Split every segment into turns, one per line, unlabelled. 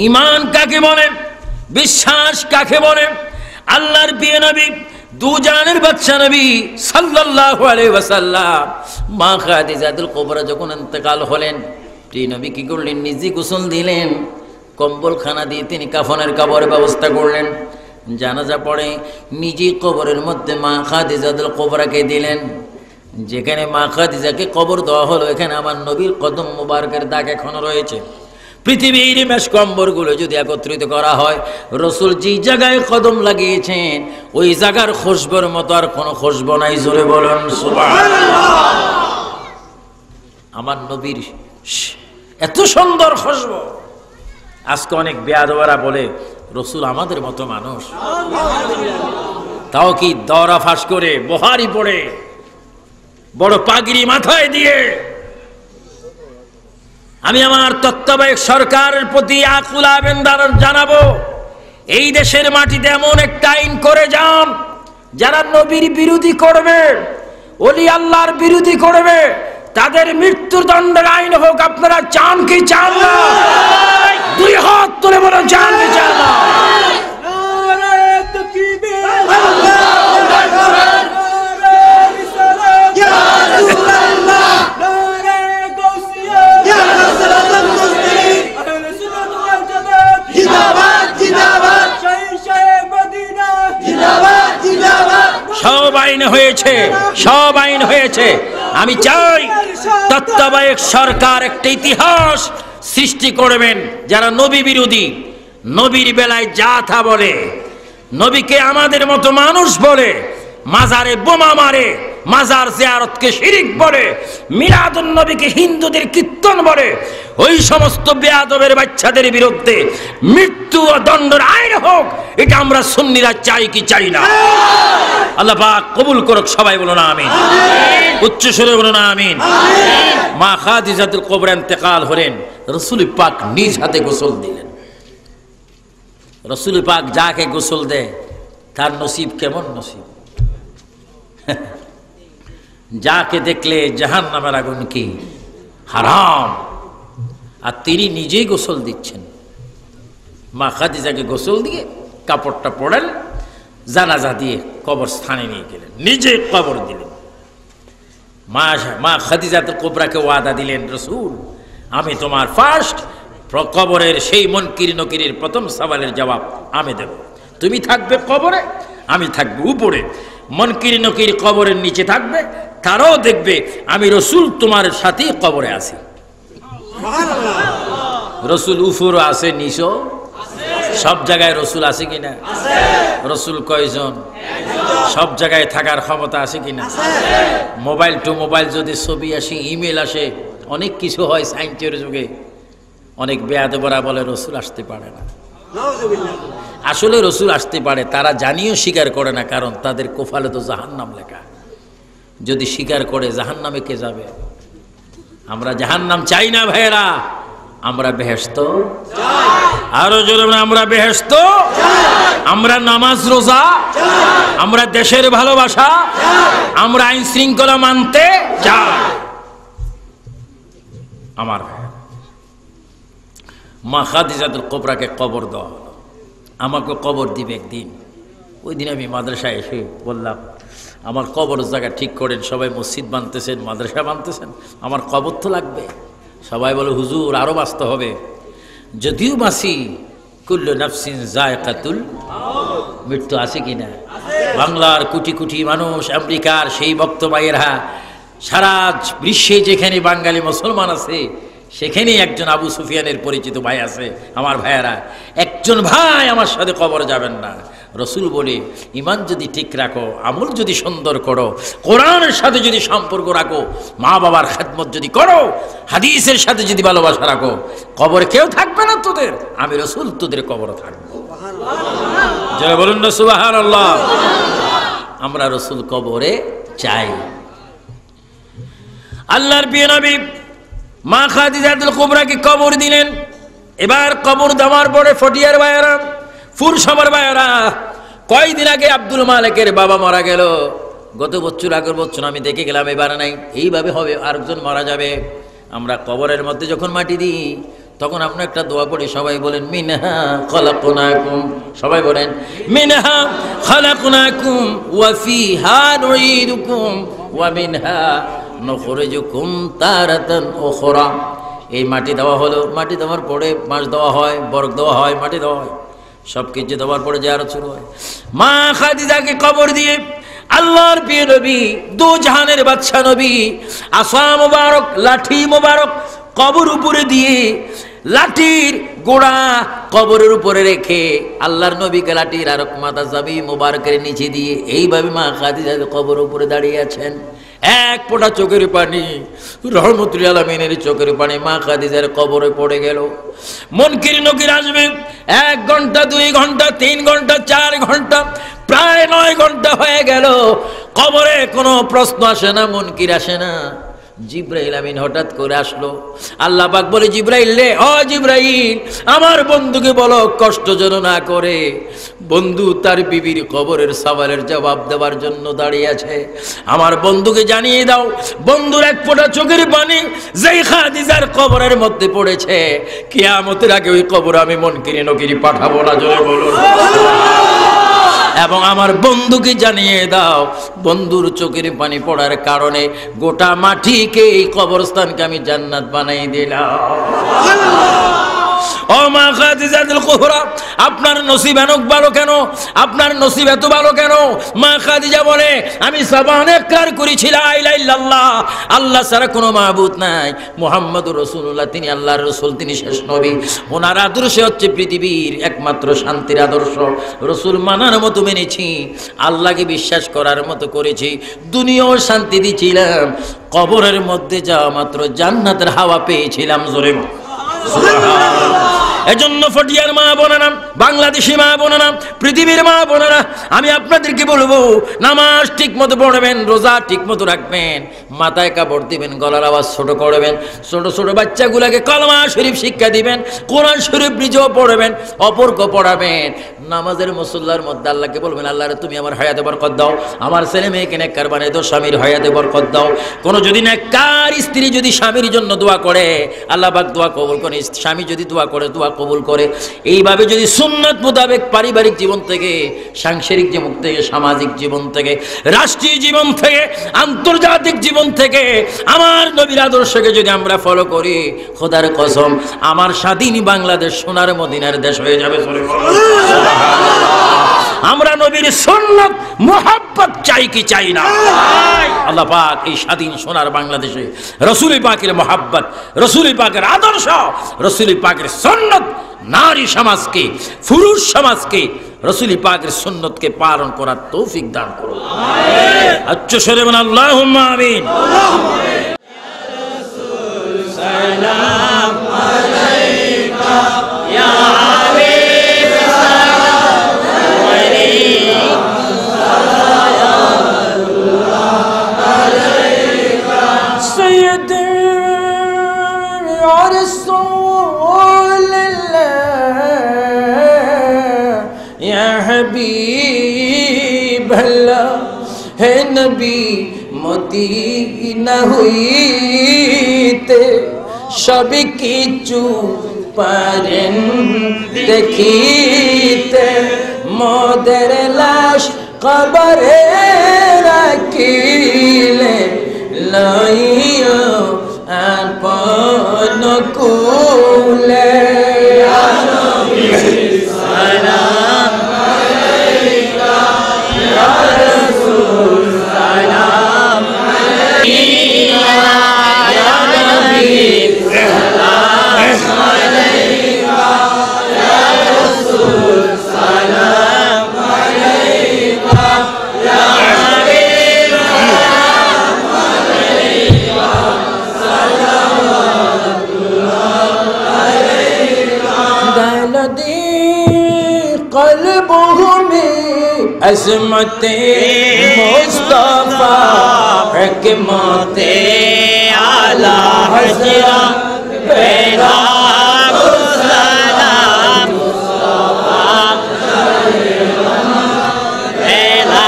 ঈমান কাকে বলে, বিশ্বাস কাকে বলে? আল্লাহর প্রিয় নবী দু জানের বাদশা নবী সাল্লাল্লাহু আলাইহি ওয়াসাল্লাম মা খাদিজাতুল কুবরা যখন ইন্তেকাল হলেন, প্রিয় নবী কি করলেন? নিজে গোসল দিলেন, কম্বলখানা দিয়ে তিনি কাফনের কাপড়ের ব্যবস্থা করলেন। জানাজা পড়ে নিজে কবরের মধ্যে মা খাদিজাতুল কুবরাকে দিলেন। যেখানে মা খাদিজাকে কবর দেওয়া হলো, এখানে আমার নবীর কদম মুবারকের দাগ এখনো রয়েছে। পৃথিবীর মেশকম্বরগুলো যদি একত্রিত করা হয়, রসুল যে জায়গায় কদম লাগিয়েছেন ওই জায়গার খুশবুর মতো আর কোনো খুশবু নাই। জোরে বলুন সুবহানাল্লাহ। আমার নবীর এত সুন্দর খুশবু। আজকে অনেক বেয়াদওয়ারা বলে রসুল আমাদের মতো মানুষ, তাও কি দরা ফাঁস করে বহারি পড়ে বড় পাগড়ি মাথায় দিয়ে। আমি আমার তত্ত্বাবধায়ক সরকারের প্রতি আকুল আবেদন জানাবো, এই দেশের মাটিতে এমন একটা আইন করে যান, যারা নবীর বিরোধী করবে, ওলি আল্লাহর বিরোধী করবে, তাদের মৃত্যুদণ্ডের আইন হোক। আপনারা চান কি চান না? দুই হাত তুলে বলুন, চান কি চান না? সব আইন হয়েছে, সব আইন হয়েছে। আমি চাই তত্ত্বাবধায়ক সরকার একটা ইতিহাস সৃষ্টি করবেন, যারা নবী বিরোধী, নবীর বেলায় যা থা বলে, নবীকে আমাদের মতো মানুষ বলে, মাজারে বোমা মারে, মাজার জিয়ারতকে শিরিক বলে, মিলাদুন নবীকে হিন্দুদের কীর্তন বলে, ওই সমস্ত বেয়াদবের বাচ্চাদের বিরুদ্ধে মৃত্যু ও দণ্ডের আইন হোক। এটা আমরা সুন্নিরা চাই কি চাই না? আল্লাহ পাক কবুল করুক। সবাই বলুন আমিন। উচ্চ সুরে বলুন আমিন। মা খাদিজাতুল কুবরা ইন্তেকাল হলেন, রাসূল পাক নিজ হাতে গোসল দিলেন। রাসূল পাক যাকে গোসল দেয় তার নসিব কেমন নসিব! যাকে দেখলে জাহান্নামের আগুন কি হারাম, আর তিনি নিজেই গোসল দিচ্ছেন। মা খাদিজাকে গোসল দিয়ে কাপড়টা পড়েন, জানাজা দিয়ে কবরস্থানে নিয়ে গেলেন, নিজে কবর দিলেন। মা খাদিজাতুল কুবরাকে ওয়াদা দিলেন, রাসূল আমি তোমার ফার্স্ট কবরের সেই মুনকির নকিরের প্রথম সওয়ালের জবাব আমি দেব। তুমি থাকবে কবরে, আমি থাকবো উপরে। মুনকির নকির কবরের নিচে থাকবে, তারাও দেখবে আমি রাসূল তোমার সাথে কবরে আছি। রাসূল উপরও আছে, নিচেও সব জায়গায় রাসূল আছে কিনা? রাসূল কয়জন? সব জায়গায় থাকার ক্ষমতা আছে কিনা? মোবাইল টু মোবাইল যদি ছবি আসে, ইমেল আসে, অনেক কিছু হয় সায়েন্সের যুগে। অনেক বেয়াদবরা বলে রাসূল আসতে পারে না। আসলে রাসূল আসতে পারে, তারা জানিও স্বীকার করে না, কারণ তাদের কপালে তো জাহান্নাম লেখা। যদি স্বীকার করে, জাহান্নামে কে যাবে? আমরা জাহান্নাম চাই না ভাইয়েরা, আমরা বেহেশত চাই। আরো জোরে আমরা বেহেশত চাই। আমরা নামাজ রোজা চাই, আমরা দেশের ভালোবাসা চাই, আমরা আইন শৃঙ্খলা মানতে চাই। আমার মা খাদিজাতুল কুবরাকে কবর দেওয়া হলো। আমাকে কবর দিবে একদিন। ওই দিন আমি মাদ্রাসায় এসে বললাম, আমার কবর জায়গা ঠিক করেন। সবাই মসজিদ বানতেছেন, মাদ্রাসা বানতেছেন, আমার কবর তো লাগবে। সবাই বলে, হুজুর আরো বাঁচতে হবে। যদিও বাঁচি, কুল্লু নাফসিন যায়কাতুল মৃত্যু আছে কিনা? বাংলার কোটি কোটি মানুষ, আমেরিকার সেই ভক্ত ভাইয়েরা, সারা বিশ্বে যেখানে বাঙালি মুসলমান আছে, সেখানেই একজন আবু সুফিয়ানের পরিচিত ভাই আছে। আমার ভাইয়েরা, একজন ভাই আমার সাথে কবর যাবেন না। রাসূল বলে, ঈমান যদি ঠিক রাখো, আমল যদি সুন্দর করো, কোরআনের সাথে যদি সম্পর্ক রাখো, মা বাবার খেদমত যদি করো, হাদিসের সাথে যদি ভালোবাসা রাখো, কবরে কেউ থাকবে না তোদের, আমি রাসূল তোদের কবরে থাকবো। জয় বলুন না সুবহানাল্লাহ। আমরা রাসূল কবরে চাই। আল্লাহর প্রিয় নবী মা খাদিজাতুল কুবরাকে কবর দিলেন। এবার কবর দেওয়ার পরে ফটিয়ার ভাইয়েরা, ফুরসমার ভাইয়েরা, কয়দিন আগে আব্দুল মালিকের বাবা মারা গেল। গত বছর, আগের বছর আমি দেখে গেলাম, এবার নাই। এইভাবে হবে, আরেকজন মারা যাবে। আমরা কবরের মধ্যে যখন মাটি দিই, তখন আপনি একটা দোয়া পড়ি, সবাই বলেন মিনহা খলাকনাকুম, সবাই বলেন মিনহা খলাকনাকুম ওয়া ফিহা নুঈদুকুম ওয়া মিনহা নুখরিজুকুম তারাতান উখরা। এই মাটি দেওয়া হলো, মাটি দেওয়ার পরে মাছ দেওয়া হয়, বরক দেওয়া হয়, মাটি দেওয়া হয়, সব কিছু দেওয়ার পরে জিয়ারত শুরু হয়। মা খাদিজাকে কবর দিয়ে আল্লাহর প্রিয় নবী, দু জাহানের বাদশা নবী, আসা মোবারক, লাঠি মোবারক কবর উপরে দিয়ে, লাঠির গোড়া কবরের উপরে রেখে আল্লাহর নবীকে লাঠির আর মাথা চাবি মোবারকের নিচে দিয়ে এইভাবে মা খাদিজা কবর উপরে দাঁড়িয়ে আছেন। এক ফোঁটা চোখের পানি, রহমতুল আলামিনের চোখের পানি মা খাদিজার কবরে পড়ে গেল। মুনকির নকির আসবে, 1 ঘন্টা 2 ঘন্টা 3 ঘন্টা 4 ঘন্টা, প্রায় 9 ঘন্টা হয়ে গেল। কবরে কোনো প্রশ্ন আসে না, মুনকির আসে না। জিব্রাইল আমিন হঠাৎ করে আসলো। আল্লাহ পাক বলে, জিব্রাইল রে, ও জিব্রাইল, আমার বন্ধুকে বলো কষ্ট যেন না করে। বন্ধু তার বিবির কবরের সওয়ালের জবাব দেওয়ার জন্য দাঁড়িয়ে আছে। আমার বন্ধুকে জানিয়ে দাও, বন্ধুর এক ফোঁটা চোখের পানি যেই খাদিজার কবরের মধ্যে পড়েছে, কিয়ামতের আগে ওই কবর আমি মুনকির নকির পাঠাবো না। জোরে বলুন। এবং আমার বন্ধুকে জানিয়ে দাও, বন্ধুর চোখের পানি পড়ার কারণে গোটা মাটিকে, এই কবরস্থানকে আমি জান্নাত বানাই দিলাম। ও মা খাদিজাতুল কুবরা, আপনার নসিব এত ভালো কেন? আপনার নসিব এত ভালো কেন? মা খাদিজা বলে, আমি জবানে ইকরার করেছি লা ইলাহা ইল্লাল্লাহ, আল্লাহ ছাড়া কোনো মাবুদ নাই, মুহাম্মদুর রাসূলুল্লাহ তিনি আল্লাহর রাসূল, তিনি শেষ নবী। ওনার আদর্শ হচ্ছে পৃথিবীর একমাত্র শান্তির আদর্শ। রাসূল মানার মতো মেনেছি, আল্লাহকে বিশ্বাস করার মতো করেছি, দুনিয়াও শান্তি দিয়েছিলাম, কবরের মধ্যে যাওয়া মাত্র জান্নাতের হাওয়া পেয়েছিলাম। জোরে এজন্য ফটিয়ার মা বোনেরা, বাংলাদেশি মা বোনেরা, পৃথিবীর মা বোনেরা, আমি আপনাদেরকে বলবো, নামাজ ঠিক মতো পড়বেন, রোজা ঠিক মতো রাখবেন, মাথায় কাপড় দিবেন, গলার আওয়াজ ছোট করবেন, ছোট ছোট বাচ্চাগুলাকে কলমা শরীফ শিক্ষা দিবেন, কোরআন শরীফ নিজেও পড়বেন, অপরকে পড়াবেন। নামাজের মুসল্লার মধ্যে আল্লাহকে বলবেন, আল্লাহরে তুমি আমার হায়াতে বরকত দাও, আমার ছেলে মেয়েকে নেককার বানাই দাও, স্বামীর হায়াতে বরকত দাও। কোনো যদি নেককার স্ত্রী যদি স্বামীর জন্য দোয়া করে, আল্লাহ পাক দোয়া কবুল করে। স্বামী যদি দোয়া করে, দোয়া কবুল করে। এইভাবে যদি সুন্নাত মোতাবেক পারিবারিক জীবন থেকে, সাংসারিক জীবন থেকে, সামাজিক জীবন থেকে, রাষ্ট্রীয় জীবন থেকে, আন্তর্জাতিক জীবন থেকে আমার নবীর আদর্শকে যদি আমরা ফলো করি, খোদার কসম আমার স্বাধীন বাংলাদেশ সোনার মদিনার দেশ হয়ে যাবে। আমরা নবীর সুন্নাত মুহাব্বত চাই কি চাই না? আল্লাহ পাক এই স্বাধীন সোনার বাংলাদেশে রাসূল পাকের মুহাব্বত, রাসূল পাকের আদর্শ, রাসূল পাকের সুন্নাত নারী সমাজকে, পুরুষ সমাজকে রাসূল পাকের সুন্নতকে পালন করার তৌফিক দান করুন। আমিন। আচ্ছা সরে বলেন আল্লাহুম্মা আমিন। সালাম আলাইকা ইয়া হে নবী মদিনা হইতে সব কিছু পারেন দেখিতে, মোদের লাশ কবরে রাখিলে লইও আপন কুলে। ইয়া নবী সালাম আলাইকা ইয়া রাসূল সালাম আলাইকা ইয়া নবী সালাম আলাইকা ইয়া রাসূল সালাম আলাইকা ইয়া হাবিব সালাম আলাইকা সালাওয়াতুল্লাহ আলাইকা। দালদি কলবহু মে अज़मते मुस्तफ़ा हिकमते आला हज़रा पैदा सलाम मुस्तफ़ा पैदा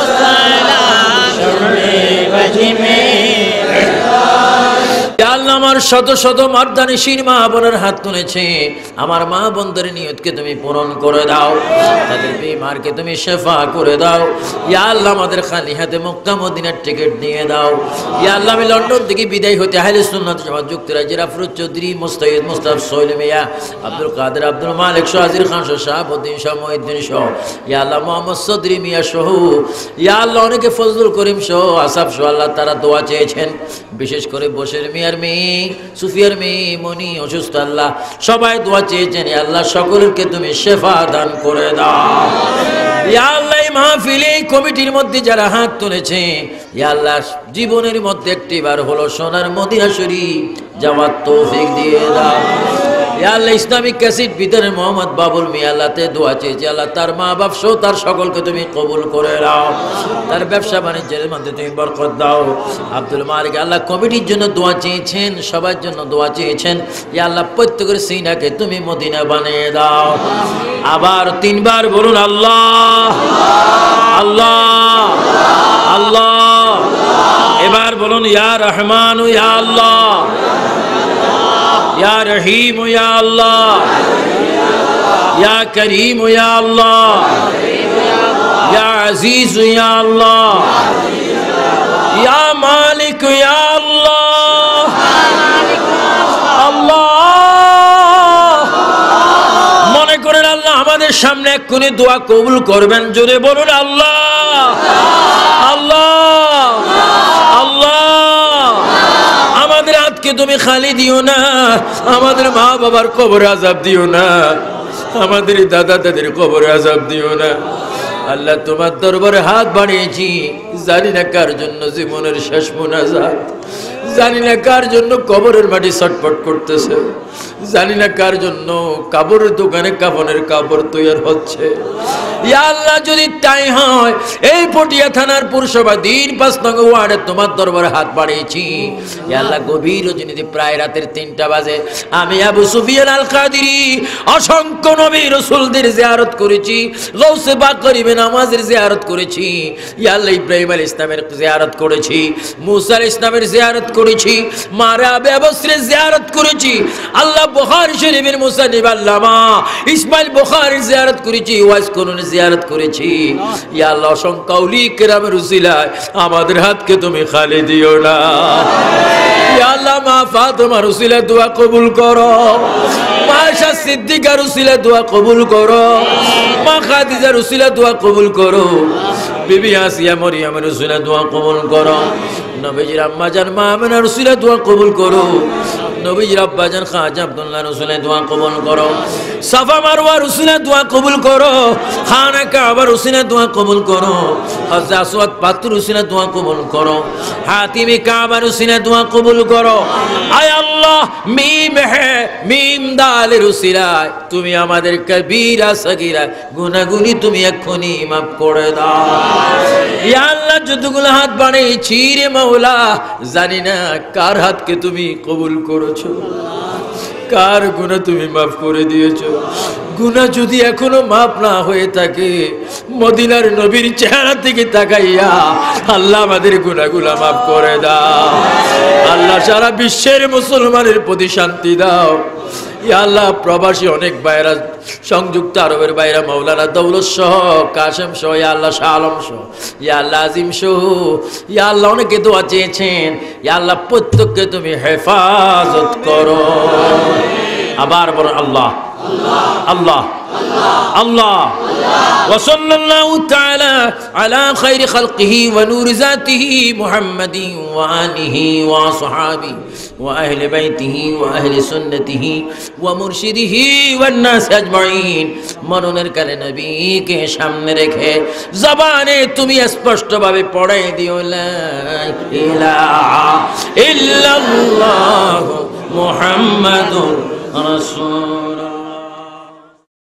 सलाम शम्मे वजी में। या अल्लाह আমার শত শত মর্দানিশীর মা বোনের হাত তুলেছে, আমার মা বোনদের নিয়তকে তুমি পূরণ করে দাও, তাদের বিমারকে তুমি শেফা করে দাও। ইয়া আল্লাহ আমাদের খালি হাতে মক্কা মদিনার টিকিট দিয়ে দাও। ইয়া আল্লাহ আমি লন্ডন থেকে বিদায় হতে আহলে সুন্নাত জামাত যুক্তরাজ্যের আফরোজ চৌধুরী, মুস্তাহিদ, মুস্তাফ, সোহেল মিয়া, আব্দুল কাদের, আব্দুল মালিক, শাহির খান, শাহাবুদ্দিন, মহিউদ্দিন সহ, ইয়া আল্লাহ মোহাম্মদ চৌধুরী মিয়া সহ, ইয়া আল্লাহ অনেকে ফজলুল করিম সহ, আসাফ সহ, আল্লাহ তারা দোয়া চেয়েছেন। বিশেষ করে বসের মিয়ার মেয়ে, সুফিয়ার মেয়ে, মনি অসুস্থ, আল্লাহ সবাই দোয়া চেয়েছেন। ইয়া আল্লাহ সকলকে তুমি শেফা দান করে দাও। ইয়া আল্লাহ এই মাহফিলে এই কমিটির মধ্যে যারা হাত তুলেছে, ইয়া আল্লাহ জীবনের মধ্যে একটিবার হলো সোনার মদিনা শরীফ যাওয়ার তৌফিক দিয়ে দাও। ইয়া আল্লাহ ইসলামিক ক্যাসেট বিতরণ মোহাম্মদ বাবুল মিয়া, আল্লাহতে দোয়া চেয়েছে, আল্লাহ তার মা বাপ সহ তার সকলকে তুমি কবুল করে দাও, তার ব্যবসা বাণিজ্যের মধ্যে তুমি বরকত দাও। আব্দুল মালিক আল্লাহ কমিটির জন্য দোয়া চেয়েছেন, সবার জন্য দোয়া চেয়েছেন। ইয়া আল্লাহ প্রত্যেকের সিনাকে তুমি মদিনা বানিয়ে দাও। আবার তিনবার বলুন আল্লাহ আল্লাহ আল্লাহ। এবার বলুন ইয়া রহমান ইয়া আল্লাহ, ইয়া রহিম ইয়া আল্লাহ, ইয়া করিম ইয়া আল্লাহ, ইয়া আজিজ ইয়া আল্লাহ, ইয়া মালিক ইয়া আল্লাহ। আল্লাহ মনে করেন আল্লাহ আমাদের সামনে এক্ষুনি দোয়া কবুল করবেন, জোরে বলুন আল্লাহ আল্লাহ আল্লাহ। আমাদের হাতকে তুমি খালি দিও না, আমাদের মা বাবার কবরে আযাব দিও না, আমাদের দাদা দাদির কবরে আযাব দিও না। আল্লাহ তোমার দরবারে হাত বাড়িয়েছি, জানি না কার জন্য জীবনের শেষ মুনাজাত, জানি না কার জন্য কবরের মাটি ছটফট করতেছে, জানি না কার জন্য কাপড়ের দোকানে কাফনের কাপড় তৈরি হচ্ছে। ইয়া আল্লাহ যদি তাই হয়, এই পটিয়া থানার পুরসভা দিন ৫ নং ওয়ার্ডে তোমার দরবারে হাত বাড়িয়েছি। ইয়া আল্লাহ গভীর রজনীতে প্রায় রাতের ৩টা বাজে আমি আবু সুফিয়ান আল কাদেরী অসংখ্য নবী রাসূলদের জিয়ারত করেছি, গৌসে পাক গরিবে নামাজের জিয়ারত করেছি। ইয়া আল্লাহ ইব্রাহিম আলাইহিস ইসলামের জিয়ারত করেছি, মুসা আলাইহিস ইসলামের জিয়ারত করেছি, মারা আবে বসরের জিয়ারত করেছি। আল্লাহ বুখারী শরীফের মুসান্নিফ আল্লামা ইসমাইল বুখারীর জিয়ারত করেছি, ওয়াইস কুরআনের জিয়ারত করেছি। ইয়া আল্লাহ অসংখ্য আউলিয়া কেরামের উসিলায় আমাদের হাতকে তুমি খালি দিও না। ইয়া আল্লাহ মা ফাতেমার উসিলায় দোয়া কবুল করো, মা আয়েশা সিদ্দিকার উসিলায় দোয়া কবুল করো, মা খাদিজার উসিলায় দোয়া কবুল করো, বিবি আসিয়া মরিয়মের উসিলায় দোয়া কবুল করো, নবীজির আম্মা জান মা আমিনার উসিলায় দোয়া কবুল করো, নবীজির আব্বা জান খাজা আব্দুল্লাহর উসিলায় দোয়া কবুল করো, সাফা মারওয়ার উসিলায় দোয়া কবুল করো, খানা কাবার উসিলায় দোয়া কবুল করো, হযরত আসওয়াদ পাত্র উসিলায় দোয়া কবুল করো, হাতিমে কাবার উসিলায় দোয়া কবুল করো। আয় আল্লাহ মিম হে মিম দালের উসিলায় তুমি আমাদের কবিরা সগীরা গুনাহগুলি তুমি এক্ষুনি মাফ করে দাও। ইয়া আল্লাহ যতগুলো হাত বাড়িয়েছি রে মাওলা, জানি না কার হাতকে তুমি কবুল করেছো, কার গুনাহ তুমি মাফ করে দিয়েছো। গুনাহ যদি এখনো মাফ না হয়ে থাকে, মদিনার নবীর চেহারা থেকে তাকাইয়া আল্লাহ আমাদের গুনাহগুলো মাফ করে দাও। আল্লাহ সারা বিশ্বের মুসলমানের প্রতি শান্তি দাও। ইয়া আল্লাহ প্রবাসী অনেক ভাইরা, সংযুক্ত আরবের ভাইরা, মাওলানা দৌলত সহ, কাশেম সহ, ইয়া আল্লাহ শাহ আলম সহ, ইয়া আল্লাহ আজিম সহ, ইয়া আল্লাহ অনেকে দোয়া চেয়েছেন। ইয়া আল্লাহ প্রত্যেককে তুমি হেফাজত করো। আবার বলো আল্লাহ আল্লাহ আল্লাহ। وصلى الله تعالى على خير خلقه ونور ذاته محمد وآله وصحابه وأهل بيته وأهل سنته ومرشده والناس أجمعين। মননের কালে নবীকে সামনে রেখে জবানে তুমি স্পষ্টভাবে পড়াই দিও লা ইলাহা ইল্লাল্লাহ মুহাম্মাদুর রাসূল।